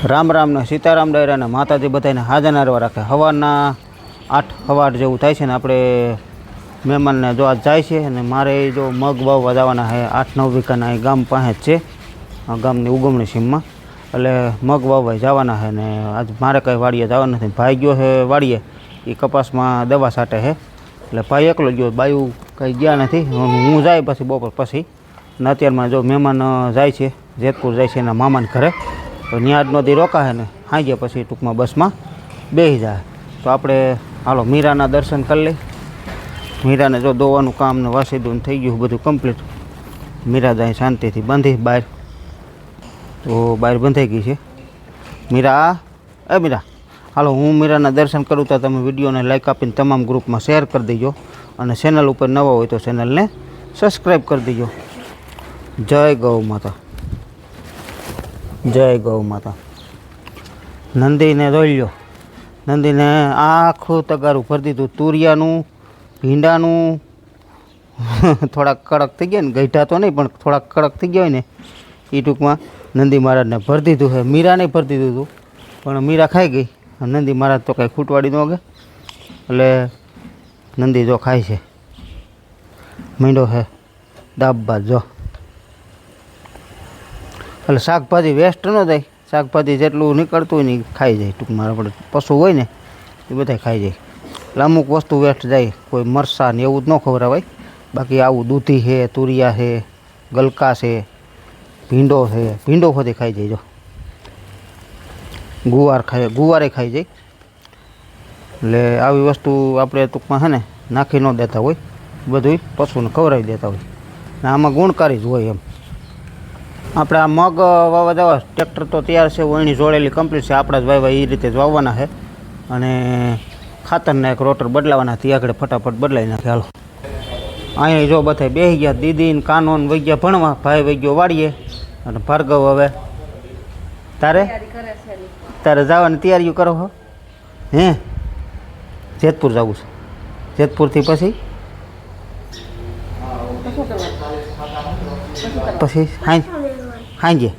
રામ રામ ને સીતારામ ડાયરા ને માતાજી બધાને હાજર નારવા રાખે. સવારના 8 સવાર જેવું થાય છે ને આપણે મહેમાનને જો આજ જાય છે અને મારે જો મગ વાવવા જવાના છે 8-9 વીઘાના એ ગામ પાસે જ છે, ગામની ઉગમણી સીમમાં. એટલે મગ વાવવા જવાના છે ને આજ મારે કંઈ વાડીએ જવાનું નથી. ભાઈ ગયો છે વાડીએ, એ કપાસમાં દવા છાંટે છે એટલે ભાઈ એકલો ગયો, બાયું કંઈ ગયા નથી. હું જાય પછી બપોર પછી. અને અત્યારમાં જો મહેમાન જાય છે જેતપુર, જાય છે એના મામાને ઘરે. તો ત્યાં જ નદી રોકાશે ને સાંજે પછી ટૂંકમાં બસમાં બેસી જાય. તો આપણે હાલો મીરાના દર્શન કરી લઈ. મીરાને જો દોવાનું કામ ને વાસીદું થઈ ગયું બધું કમ્પ્લીટ. મીરા જાય શાંતિથી બાંધી બહાર, તો બહાર બંધાઈ ગઈ છે મીરા. મીરા હાલો હું મીરાના દર્શન કરું તો તમે વિડીયોને લાઈક આપીને તમામ ગ્રુપમાં શેર કરી દેજો, અને ચેનલ ઉપર નવા હોય તો ચેનલને સબસ્ક્રાઈબ કરી દેજો. જય ગૌ માતા, જય ગૌ માતા. નંદીને જોઈ લો, નંદીને આખું તગારું ભરી દીધું, તુરિયાનું, ભીંડાનું. થોડાક કડક થઈ ગયા ને, ગઈઢા તો નહીં પણ થોડાક કડક થઈ ગયા હોય ને એ ટૂંકમાં નંદી મહારાજને ભરી દીધું છે. મીરાને ભરી દીધું હતું પણ મીરા ખાઈ ગઈ. નંદી મહારાજ તો કાંઈ ખૂટવાડી ન ગઈ એટલે નંદી જો ખાય છે. મીંડો છે દાબબાદ જો. એટલે શાકભાજી વેસ્ટ ન થાય, શાકભાજી જેટલું નીકળતું હોય ને એ ખાઈ જાય. ટૂંકમાં આપણે પશુ હોય ને એ બધા ખાઈ જાય. એટલે અમુક વસ્તુ વેસ્ટ જાય, કોઈ મરચાં ને એવું જ ન ખવડાવાય. બાકી આવું દૂધી છે, તુરિયા છે, ગલકા છે, ભીંડો છે, ભીંડો બધી ખાઈ જાય. જો ગુવાર ખાય, ગુવારે ખાઈ જાય. એટલે આવી વસ્તુ આપણે ટૂંકમાં છે ને નાખી ન દેતા હોય, બધું પશુને ખવડાવી દેતા હોય. ને આમાં ગુણકારી જ હોય એમ. આપણે આ મગ વાવવા જવા ટ્રેક્ટર તો તૈયાર છે, વણણી જોડેલી કમ્પ્લીટ છે. આપણા જ વાવવા એ રીતે જ વાવવાના છે. અને ખાતરના એક રોટર બદલાવાના, તે આગળ ફટાફટ બદલાવી નાખે. હાલો અહીંયા જો બધા બેસી ગયા, દીદી ને કાનો ને વહી ગયા ભણવા, ભાઈ વહી ગયો વાડીએ. અને ભાર્ગવ હવે તારે જવાની તૈયારીઓ કરો હો? હે જેતપુર જવું છે? જેતપુરથી પછી સાંજે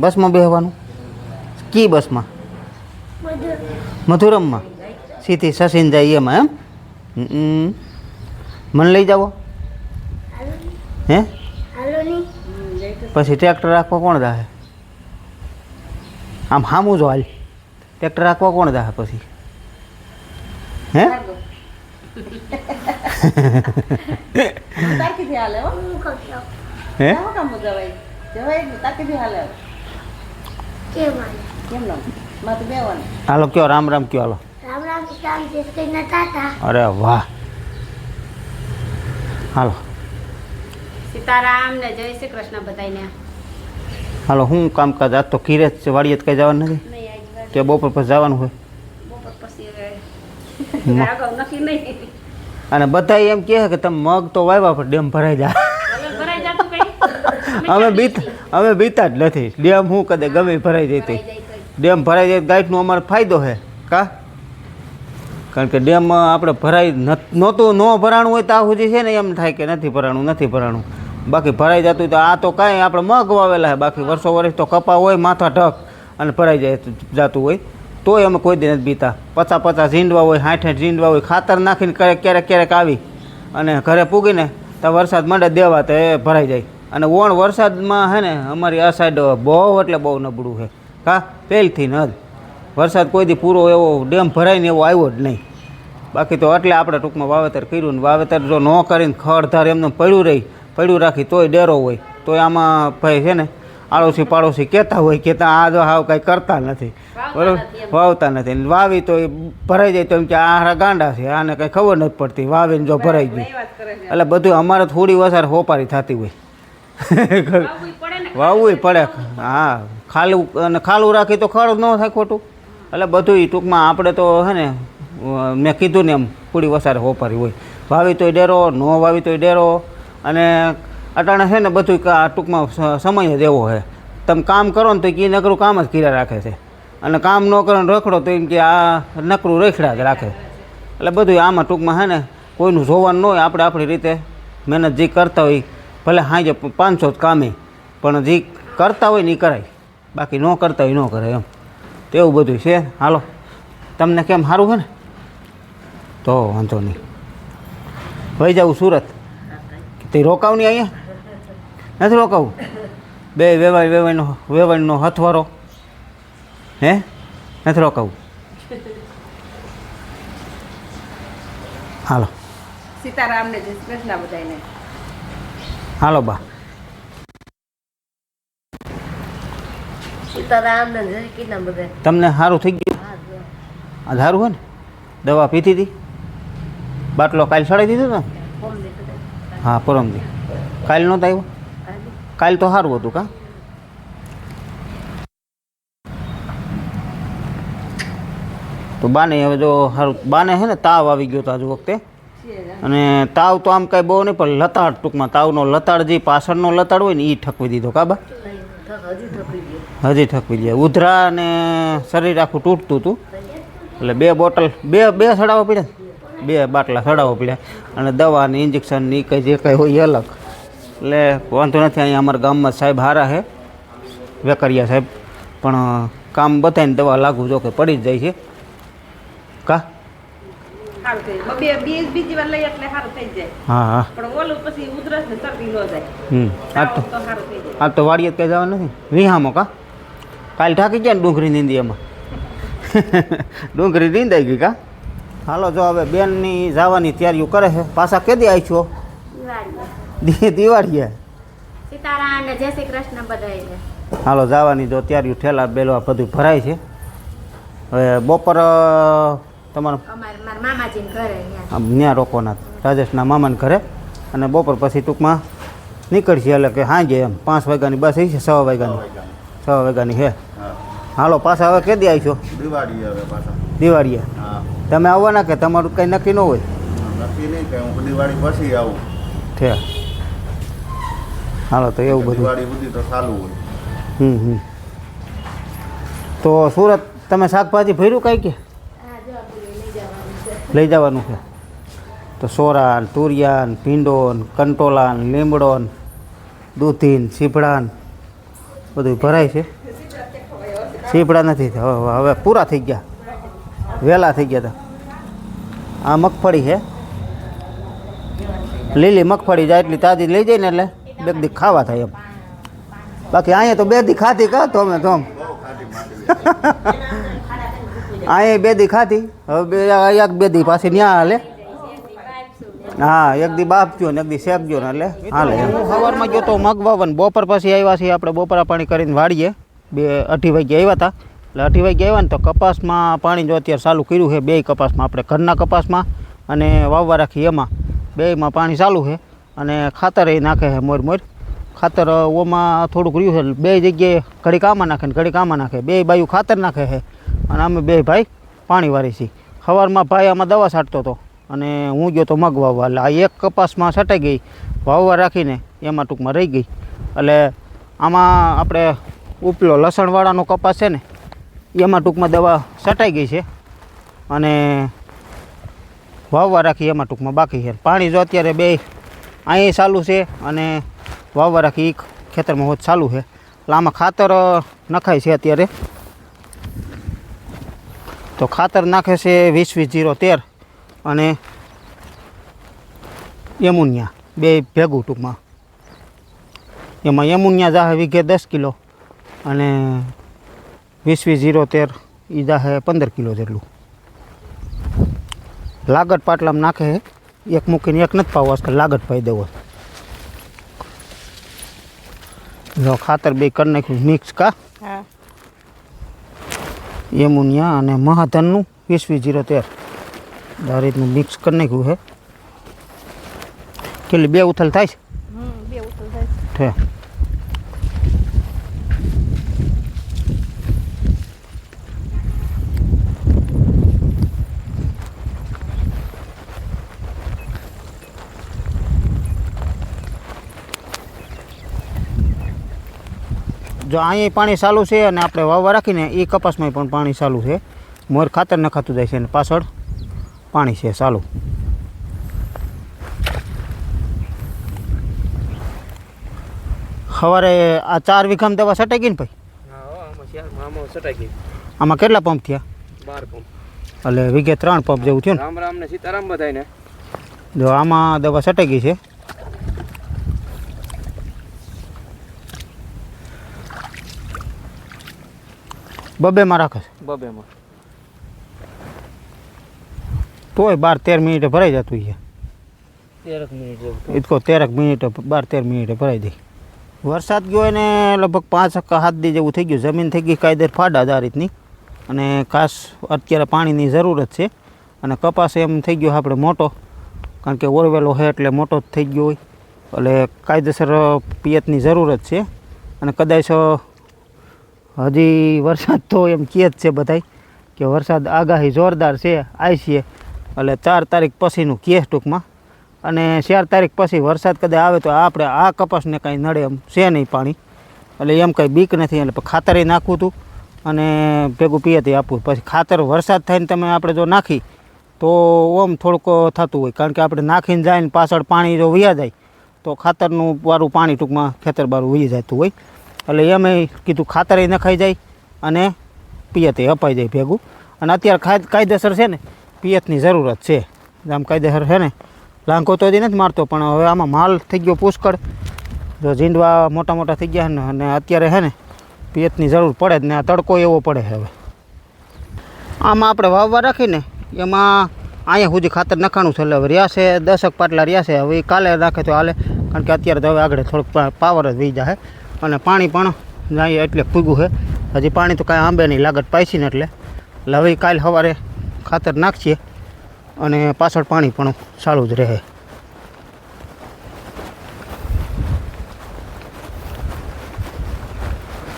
બસમાં બેસવાનું? કી બસમાં? મધુરમમાં સીધી સસીન જાય એમાં એમ? મને લઈ જાઓ હે? પછી ટ્રેક્ટર રાખવા કોણ જાહે? આમ સામું જો હાલ, ટ્રેક્ટર રાખવા કોણ જાહે પછી? હે હાલો કયો રામ રામ કયો. હાલો અરે વાહ. હાલો સીતારામ ને જય શ્રી કૃષ્ણ બધાને. હાલો હું કામકાજ આજ તો ખીરે જ વાડીએ કંઈ જવાનું નથી કે બપોર પછી જવાનું હોય? અને બધા એમ કહે કે તમે મગ તો વાવ્યા પણ ડેમ ભરાઈ જાય. અમે બીતા જ નથી. ડેમ શું કદે ગમે ભરાઈ જતી, ડેમ ભરાઈ જાય ગાંઠનો અમારે ફાયદો છે કા. કારણ કે ડેમ આપણે ભરાઈ નહોતું, ન ભરાણું હોય ત્યાં સુધી છે ને એમ થાય કે નથી ભરાણું. બાકી ભરાઈ જતું તો આ તો કાંઈ આપણે મગ વાવેલા છે. બાકી વર્ષો વર્ષ તો કપા હોય માથા ઢક અને ભરાઈ જતું હોય તોય અમે કોઈ દી નથી બીતા. 50 ઝીંડવા હોય, 60 ઝીંડવા હોય, ખાતર નાખીને ક્યારેક આવી અને ઘરે પૂગીને તો વરસાદ માંડે દેવા તો એ ભરાઈ જાય. અને ઓણ વરસાદમાં છે ને અમારી આ સાઈડ બહુ એટલે બહુ નબળું છે કા. પહેલથી ન જ વરસાદ કોઈ દી પૂરો એવો ડેમ ભરાઈને એવો આવ્યો જ નહીં. બાકી તો એટલે આપણે ટૂંકમાં વાવેતર કર્યું ને વાવેતર જો ન કરીને ખડધાર એમને પડ્યું રાખી તોય ડેરો હોય. તોય આમાં ભાઈ છે ને આડોશી પાડોશી કહેતા હોય કે આ જો હાવ કાંઈ કરતા નથી, બરાબર, વાવતા નથી. વાવી તો એ ભરાઈ જાય તો એમ કે આ ગાંડા છે, આને કંઈ ખબર નથી પડતી, વાવીને જો ભરાઈ ગયું. એટલે બધું અમારે થોડી વસાર હોપારી થતી હોય, વાવવું પડે. હા ખાલું રાખી તો ખડ ન થાય ખોટું. એટલે બધું ટૂંકમાં આપણે તો છે ને મેં કીધું ને એમ થોડી વસારે હોપારી હોય. વાવી તોય ડેરો, ન વાવી તોય ડેરો. અને અટાણે છે ને બધું ટૂંકમાં સમય જ એવો છે. તમે કામ કરો ને તો એ નકરું કામ જ કર્યા રાખે છે, અને કામ ન કરો ને રખડો તો એમ કે આ નકરું રેખડા જ રાખે. એટલે બધું આમાં ટૂંકમાં છે ને કોઈનું જોવાનું ન હોય. આપણે આપણી રીતે મહેનત જે કરતા હોય, ભલે સાંજે 500 જ કામે, પણ જે કરતા હોય ને એ કરાય, બાકી ન કરતા હોય ન કરે એમ. તો એવું બધું છે. હાલો તમને કેમ સારું છે ને? તો વાંધો નહીં, વહી જાઉં સુરત. તે રોકાવ નહીં અહીંયા? નથી રોકાવું? બે વેવાઈનો હથવારો હે નથી રોકાવું? હાલો સીતારામને જય શ્રી કૃષ્ણ બધાને. હાલો બા. સીતારામને જય કૃષ્ણ બધા. તમને સારું થઈ ગયું? આ સારું હોય ને? દવા પીધી હતી? બાટલો કાલ ચડાવી દીધો ને? હા પરમદી. કાલ નહોતા આવ્યો? કાલ તો સારું હતું કા? તો બાને હવે જો સારું, બાને છે ને તાવ આવી ગયો હતો આજ વખતે. અને તાવ તો આમ કાંઈ બહુ નહીં, પણ લતાડ ટૂંકમાં તાવનો લતાડ જે પાછળનો લતાડ હોય ને એ ઠકવી દીધો કા બા? હજી ઠકવી દે. ઉધરા ને શરીર આખું તૂટતું હતું. એટલે 2 બોટલ બે સડાવવા પડ્યા, 2 બાટલા સડાવવા પડ્યા. અને દવા ને ઇન્જેક્શન ને કંઈ જે કંઈ હોય એ અલગ. એટલે વાંધો નથી. અહીંયા અમારા ગામમાં સાહેબ સારા છે, વેકરિયા સાહેબ, પણ કામ બતાવીને દવા લાગુ જો કે પડી જ જાય છે કા? સારું થઈ જાય. બીજી વાર લઈએ એટલે સારું થઈ જાય. હા હા. પણ ઓલું પછી ઉધરસ ને શરદી ન જાય. આજ તો સારું થઈ જાય. આજ તો વાડીએ જ કંઈ જવાનું નથી. વિહામો કા? કાલ ઠાકી ગયા ને ડુંગળી નીંદી એમાં. ડુંગળી નીંદાઈ ગઈ કા? હાલો જો હવે બેનની જવાની તૈયારીઓ કરે છે. પાછા કેદી આવી છો? દિવાળીએ. સીતારામ ને જય શ્રી કૃષ્ણ બધાને. હાલો જવાની જો તૈયારીઓ ઠેલા બેલવા બધું ભરાય છે. હવે બપોર તમારા મારા મામાજીને ઘરે ત્યાં રોકવાના, રાજેશના મામાને ઘરે. અને બપોર પછી ટૂંકમાં નીકળશે. એટલે કે સાંજે એમ 5 વાગ્યાની બસ છે, 6 વાગ્યાની છે. હાલો પાછા હવે કેદી આવી છો? દિવાળીએ. તમે આવવાના કે તમારું કંઈ નક્કી ન હોય? દિવાળી પછી આવું. છે. હાલો તો એવું બધું. દિવાળી સુધી તો ચાલુ હોય. તો સુરત તમે શાકભાજી ભર્યું કાંઈ કે લઈ જવાનું છે? તો સોરાન, તુરિયાન, ભીંડોન, કંટોલાન, લીમડોન, દૂધીન, સીભડાન બધું ભરાય છે. સીભડા નથી, હવે પૂરા થઈ ગયા, વહેલા થઈ ગયા હતા. આ મગફળી છે, લીલી મગફળી જાય એટલી તાજી લઈ જાય ને એટલે 2 દી ખાવા થાય એમ. બાકી અહીંયા તો 2 દી ખાધી કા તમે તો અહીંયા 2 દી ખાધી. હવે 1-2 દી પાછી ન્યા હાલે. હા 1 દી બાપજો ને 1 દી શેકજો ને એટલે હાલે. હું સવારમાં ગયો તો મગ વાવન. બપોર પછી આવ્યા છીએ આપણે, બપોરા પાણી કરીને વાળીએ. 2-2:30 વાગે આવ્યા હતા. એટલે 2:30 વાગે આવ્યા ને તો કપાસમાં પાણી જો અત્યારે ચાલુ કર્યું છે. 2 કપાસમાં, આપણે ઘરના કપાસમાં અને વાવવા રાખી એમાં 2માં પાણી ચાલુ છે. અને ખાતર એ નાખે છે મોર. ખાતર ઓમાં થોડુંક રહ્યું છે. 2 જગ્યાએ ઘડીક આમાં નાખે ને ઘડીક આમાં નાખે. 2 બાયું ખાતર નાખે છે અને અમે 2 ભાઈ પાણી વારી છીએ. સવારમાં ભાઈ આમાં દવા છાંટતો હતો અને હું ગયો તો મગ વાવવા. એટલે આ 1 કપાસમાં છટાઈ ગઈ, વાવવા રાખીને એમાં ટૂંકમાં રહી ગઈ. એટલે આમાં આપણે ઉપલો લસણવાળાનો કપાસ છે ને એમાં ટૂંકમાં દવા છટાઈ ગઈ છે અને વાવવા રાખી એમાં ટૂંકમાં બાકી છે. પાણી જો અત્યારે 2 અહીં ચાલુ છે અને વાવવા રાખી ખેતરમાં હોત ચાલુ છે. એટલે આમાં ખાતર નખાય છે અત્યારે. તો ખાતર નાખે છે 20-20-0-13 અને એમોનિયા 2 ભેગું ટૂંકમાં. એમાં એમોનિયા જાહે વીઘે 10 કિલો અને 20-20-0-13 એ જાહે 15 કિલો જેટલું. લાગત પાટલામાં નાખે છે. 1 મૂકીને 1 નથી પાવો, આજકાલ લાગત પાઈ દેવો. જો ખાતર 2 કરી નાખ્યું મિક્સ કા? એમોનિયા અને મહાધનનું 20-20-0-13 આ રીતનું મિક્સ કરી નાખ્યું છે. કેટલી 2 ઉથલ થાય છે? 2 ઉથલ થાય છે. જો અહીં પાણી ચાલુ છે અને આપણે વાવવા રાખીને એ કપાસમાં પણ પાણી ચાલુ છે. મોર ખાતર નખાતું જાય છે અને પાછળ પાણી છે ચાલુ. સવારે આ 4 વીઘામાં દવા છટાઈ ગઈ ને ભાઈ? આમાં કેટલા પંપ થયા? 12 પંપ. એટલે વીઘે 3 પંપ જેવું થયું ને? રામ રામ ને સીતારામ બધાયને. જો આમાં દવા છટાઈ ગઈ છે. બબેમાં રાખે છે બબેમાં. તોય 12-13 મિનિટે ભરાઈ જતું છે. 13 મિનિટ જેવું. એ તો 13 મિનિટે 12-13 મિનિટે ભરાઈ દે. વરસાદ ગયો એને લગભગ 5-7 દી જેવું થઈ ગયું. જમીન થઈ ગઈ કાયદેર ફાડા આ રીતની, અને ખાસ અત્યારે પાણીની જરૂરત છે. અને કપાસ એમ થઈ ગયો આપણે મોટો, કારણ કે ઓરવેલો છે એટલે મોટો જ થઈ ગયો હોય, એટલે કાયદેસર પિયતની જરૂરત છે. અને કદાચ હજી વરસાદ તો એમ કહે જ છે બધાય કે વરસાદ આગાહી જોરદાર છે, આવી છે. એટલે 4 તારીખ પછીનું કહે ટૂંકમાં. અને 4 તારીખ પછી વરસાદ કદાચ આવે તો આપણે આ કપાસને કાંઈ નડે એમ છે નહીં પાણી, એટલે એમ કાંઈ બીક નથી. એટલે ખાતરે નાખવું હતું અને ભેગું પિયતે આપવું. પછી ખાતર વરસાદ થઈને તમે આપણે જો નાખી તો ઓમ થોડુંક થતું હોય, કારણ કે આપણે નાખીને જાય ને પાછળ પાણી જો વયા જાય તો ખાતરનું વાળું પાણી ટૂંકમાં ખેતર બારું વહી જતું હોય. એટલે એમ કીધું ખાતરે નખાઈ જાય અને પિયતે અપાઈ જાય ભેગું. અને અત્યારે કાયદેસર છે ને પિયતની જરૂરત છે. આમ કાયદેસર છે ને લાંકો તો હજી નથી મારતો, પણ હવે આમાં માલ થઈ ગયો પુષ્કળ. જો ઝીંડવા મોટા મોટા થઈ ગયા ને, અને અત્યારે છે ને પિયતની જરૂર પડે જ ને. આ તડકો એવો પડે હવે. આમાં આપણે વાવવા રાખીને એમાં અહીંયા સુધી ખાતર નખાણું છે. એટલે હવે રહ્યા છે 10 પાટલા રહ્યા છે. હવે કાલે નાખે તો હાલે, કારણ કે અત્યારે તો હવે આગળ થોડુંક પાવર જ વહી જાય. અને પાણી પણ જાય એટલે ફૂગ્યું છે. હજી પાણી તો કાંઈ આંબે નહીં લાગત પાઈસી ને, એટલે હવે કાલે સવારે ખાતર નાખીએ અને પાછળ પાણી પણ ચાલુ જ રહે.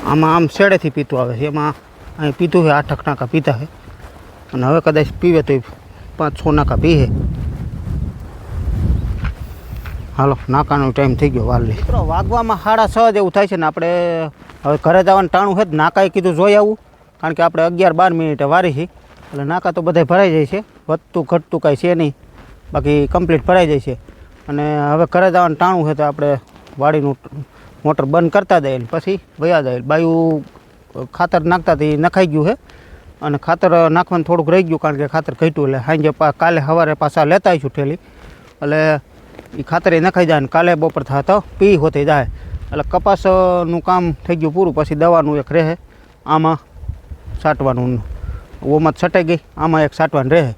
આમાં આમ શેડેથી પીતું આવે છે. એમાં અહીં પીતું છે 8 નાકા પીતા છે, અને હવે કદાચ પીવે તો 5-6 નાકા પીએ. હાલો, નાકાનો ટાઈમ થઈ ગયો વાલી. મિત્રો વાગવામાં 6:30 જેવું થાય છે ને. આપણે હવે ઘરે જવાનું ટાણું છે. નાકાએ કીધું જોઈ આવું, કારણ કે આપણે 11-12 મિનિટે વારી છે. એટલે નાકા તો બધા ભરાઈ જાય છે, વધતું ઘટતું કાંઈ છે નહીં, બાકી કમ્પ્લીટ ભરાઈ જાય છે. અને હવે ઘરે જવાનું ટાણું છે તો આપણે વાડીનું મોટર બંધ કરતા દઈએ, પછી વયા જાય. બાયું ખાતર નાખતા તે નખાઈ ગયું છે, અને ખાતર નાખવાનું થોડુંક રહી ગયું, કારણ કે ખાતર ઘટ્યું. એટલે સાંજે કાલે સવારે પાછા લેતા આવીશું ઠેલી. એટલે એ ખાતરે નખાઈ જાય ને કાલે બપોર થતા પી હોતી જાય. એટલે કપાસનું કામ થઈ ગયું પૂરું. પછી દવાનું એક રહે, આમાં છાંટવાનું. ઓમાં છટાઈ ગઈ, આમાં એક છાંટવાનું રહે.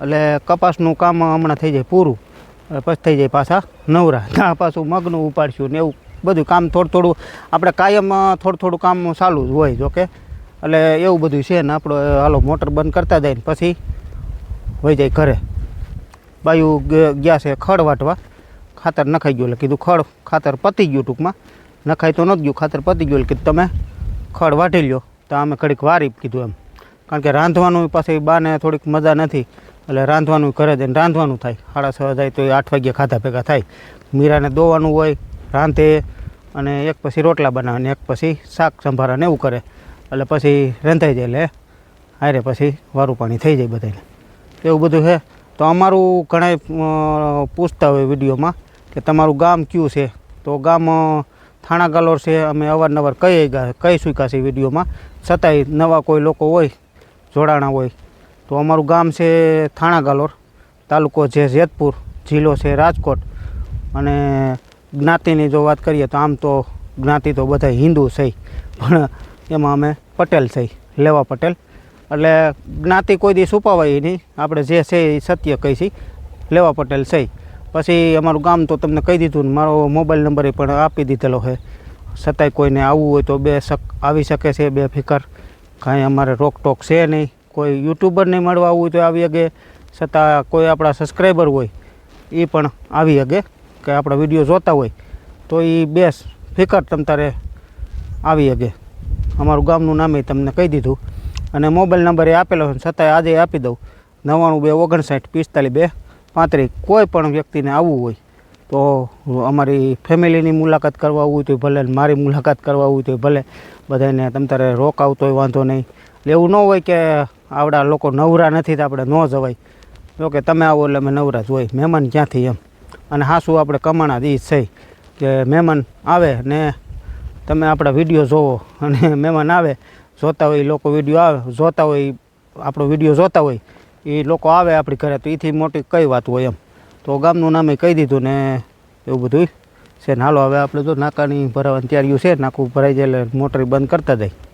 એટલે કપાસનું કામ હમણાં થઈ જાય પૂરું. પછી થઈ જાય પાછા નવરા. ત્યાં પાછું મગનું ઉપાડશું ને એવું બધું કામ થોડું આપણે કાયમ થોડું કામ ચાલુ જ હોય. જોકે એટલે એવું બધું છે ને. આપણે હાલો મોટર બંધ કરતા જાય ને પછી વહી જાય ઘરે. બાયું ગયા છે ખડ વાટવા. ખાતર નખાઈ ગયું એટલે કીધું ખાતર પતી ગયું. ટૂંકમાં નખાઈ તો નહોતું ગયું, ખાતર પતી ગયું. એટલે કીધું તમે ખડ વાટી લ્યો. તો અમે ઘડીક વારી કીધું એમ, કારણ કે રાંધવાનું પાછી બાને થોડીક મજા નથી. એટલે રાંધવાનું ઘરે જઈને રાંધવાનું થાય. 6:30 જાય તો 8 વાગ્યે ખાધા ભેગા થાય. મીરાને દોવાનું હોય, રાંધે, અને એક પછી રોટલા બનાવે ને એક પછી શાક સંભારા ને એવું કરે. એટલે પછી રંધાઈ જાય. એટલે હારે પછી વારું પાણી થઈ જાય બધાને. એવું બધું છે. તો અમારું ઘણા પૂછતા હોય વિડીયોમાં કે તમારું ગામ કયું છે. તો ગામ થાણા ગાલોર છે. અમે અવારનવાર કહી શક્યા છીએ વિડીયોમાં, છતાંય નવા કોઈ લોકો હોય, જોડાણા હોય, તો અમારું ગામ છે થાણા ગાલોર, તાલુકો છે જેતપુર, જિલ્લો છે રાજકોટ. અને જ્ઞાતિની જો વાત કરીએ તો આમ તો જ્ઞાતિ તો બધા હિન્દુ છે, પણ એમાં અમે પટેલ છે, લેવા પટેલ. એટલે જ્ઞાતિ કોઈ દી છુપાવાય નહીં. આપણે જે છે એ સત્ય કહી છીએ, લેવા પટેલ છે. પછી અમારું ગામ તો તમને કહી દીધું ને, મારો મોબાઈલ નંબર એ પણ આપી દીધેલો છે. છતાંય કોઈને આવવું હોય તો આવી શકે છે, બેફિકર. કાંઈ અમારે રોકટોક છે નહીં. કોઈ યુટ્યુબરને મળવા આવવું હોય તો આવી શકે. છતાં કોઈ આપણા સબસ્ક્રાઈબર હોય એ પણ આવી શકે, કે આપણા વિડીયો જોતા હોય તો એ બેફિકર તમ તારે આવી શકે. અમારું ગામનું નામે તમને કહી દીધું, અને મોબાઈલ નંબર એ આપેલો છે. છતાંય આજે આપી દઉં, 99-259-45-35. કોઈ પણ વ્યક્તિને આવવું હોય તો અમારી ફેમિલીની મુલાકાત કરવા આવવું હોય તો ભલે, મારી મુલાકાત કરવા આવવું હોય તો ભલે. બધાને તમ તારે રોકાવતો હોય વાંધો નહીં. એવું ન હોય કે આવડા લોકો નવરા નથી તો આપણે ન જવાય. જો કે તમે આવો એટલે અમે નવરા જ હોય. મહેમાન ક્યાંથી એમ. અને હાશું આપણે કમાણા દી છે કે મહેમાન આવે ને તમે આપણા વિડીયો જોવો, અને મહેમાન આવે જોતા હોય એ લોકો વિડીયો આવે જોતા હોય આપણો વિડીયો જોતા હોય એ લોકો આવે આપણી ઘરે તો એથી મોટી કઈ વાત હોય એમ. તો ગામનું નામે કહી દીધું ને એવું બધું છે ને. હાલો હવે આપણે જો નાકાની ભરાવાની તૈયારીઓ છે, નાકું ભરાઈ જાય એટલે મોટર બંધ કરતા જાય.